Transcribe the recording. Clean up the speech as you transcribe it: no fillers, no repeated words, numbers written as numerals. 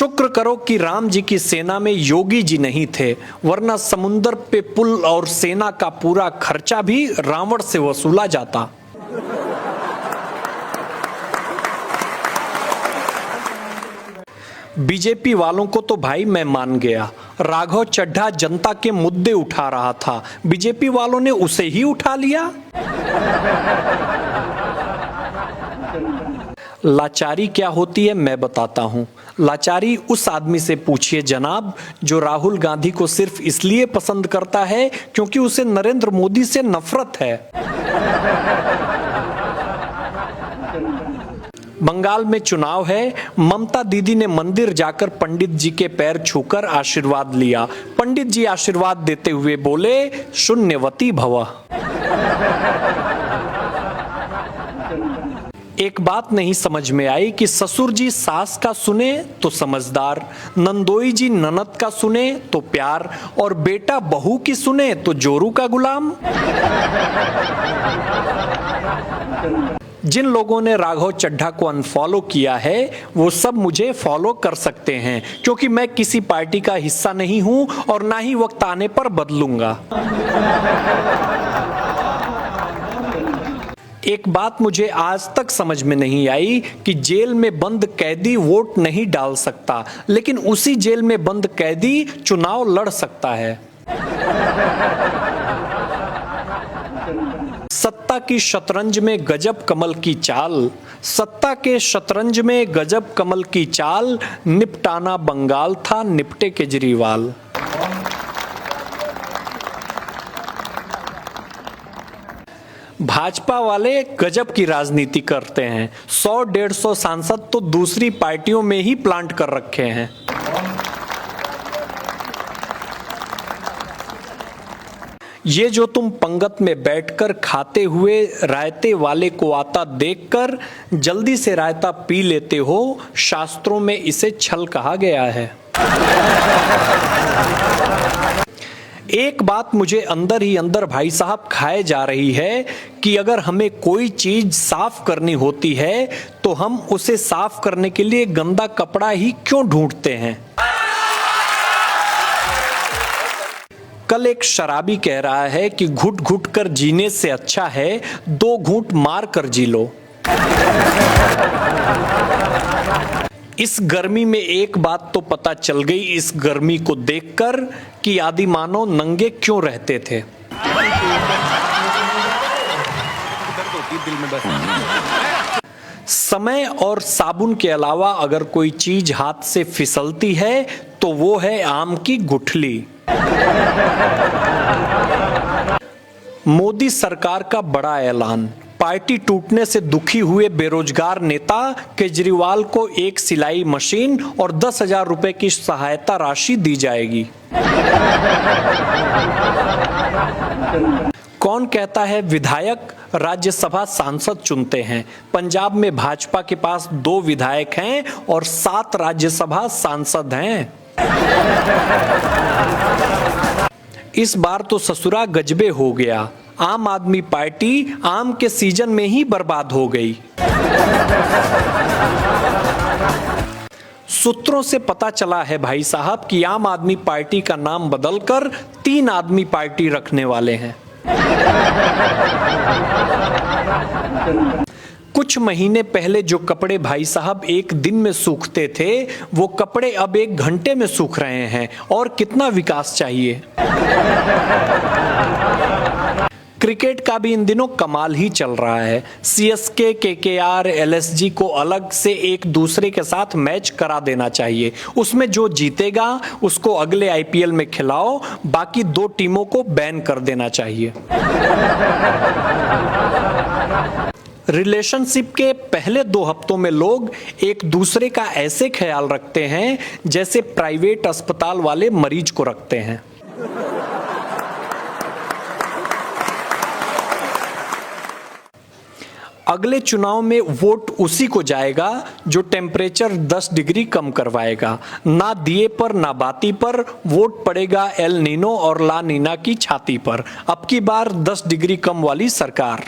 शुक्र करो कि राम जी की सेना में योगी जी नहीं थे, वरना समुंदर पे पुल और सेना का पूरा खर्चा भी रावण से वसूला जाता। बीजेपी वालों को तो भाई मैं मान गया, राघव चड्ढा जनता के मुद्दे उठा रहा था, बीजेपी वालों ने उसे ही उठा लिया। लाचारी क्या होती है मैं बताता हूं। लाचारी उस आदमी से पूछिए जनाब, जो राहुल गांधी को सिर्फ इसलिए पसंद करता है क्योंकि उसे नरेंद्र मोदी से नफरत है। बंगाल में चुनाव है, ममता दीदी ने मंदिर जाकर पंडित जी के पैर छूकर आशीर्वाद लिया। पंडित जी आशीर्वाद देते हुए बोले, शून्यवती भव। एक बात नहीं समझ में आई कि ससुर जी सास का सुने तो समझदार, नंदोई जी ननद का सुने तो प्यार, और बेटा बहू की सुने तो जोरू का गुलाम। जिन लोगों ने राघव चड्ढा को अनफॉलो किया है वो सब मुझे फॉलो कर सकते हैं, क्योंकि मैं किसी पार्टी का हिस्सा नहीं हूं और ना ही वक्त आने पर बदलूंगा। एक बात मुझे आज तक समझ में नहीं आई कि जेल में बंद कैदी वोट नहीं डाल सकता, लेकिन उसी जेल में बंद कैदी चुनाव लड़ सकता है। सत्ता की शतरंज में गजब कमल की चाल, सत्ता के शतरंज में गजब कमल की चाल, निपटाना बंगाल था निपटे केजरीवाल। भाजपा वाले गजब की राजनीति करते हैं, 100-150 सांसद तो दूसरी पार्टियों में ही प्लांट कर रखे हैं। ये जो तुम पंगत में बैठकर खाते हुए रायते वाले को आता देखकर जल्दी से रायता पी लेते हो, शास्त्रों में इसे छल कहा गया है। एक बात मुझे अंदर ही अंदर भाई साहब खाए जा रही है कि अगर हमें कोई चीज साफ करनी होती है तो हम उसे साफ करने के लिए गंदा कपड़ा ही क्यों ढूंढते हैं। कल एक शराबी कह रहा है कि घुट घुट कर जीने से अच्छा है 2 घूंट मार कर जी लो। इस गर्मी में एक बात तो पता चल गई इस गर्मी को देखकर कि आदि मानव नंगे क्यों रहते थे। समय और साबुन के अलावा अगर कोई चीज हाथ से फिसलती है तो वो है आम की गुठली। मोदी सरकार का बड़ा ऐलान, पार्टी टूटने से दुखी हुए बेरोजगार नेता केजरीवाल को 1 सिलाई मशीन और 10,000 रुपए की सहायता राशि दी जाएगी। कौन कहता है विधायक राज्यसभा सांसद चुनते हैं। पंजाब में भाजपा के पास 2 विधायक हैं और 7 राज्यसभा सांसद हैं। इस बार तो ससुरा गजबे हो गया, आम आदमी पार्टी आम के सीजन में ही बर्बाद हो गई। सूत्रों से पता चला है भाई साहब कि आम आदमी पार्टी का नाम बदलकर 3 आदमी पार्टी रखने वाले हैं। कुछ महीने पहले जो कपड़े भाई साहब 1 दिन में सूखते थे वो कपड़े अब 1 घंटे में सूख रहे हैं, और कितना विकास चाहिए। क्रिकेट का भी इन दिनों कमाल ही चल रहा है। सीएसके, केकेआर, एलएसजी को अलग से एक दूसरे के साथ मैच करा देना चाहिए। उसमें जो जीतेगा उसको अगले आईपीएल में खिलाओ, बाकी 2 टीमों को बैन कर देना चाहिए। रिलेशनशिप के पहले 2 हफ्तों में लोग एक दूसरे का ऐसे ख्याल रखते हैं जैसे प्राइवेट अस्पताल वाले मरीज को रखते हैं। अगले चुनाव में वोट उसी को जाएगा जो टेम्परेचर 10 डिग्री कम करवाएगा। ना दिए पर ना बाती पर वोट पड़ेगा एल नीनो और ला नीना की छाती पर। अब की बार 10 डिग्री कम वाली सरकार।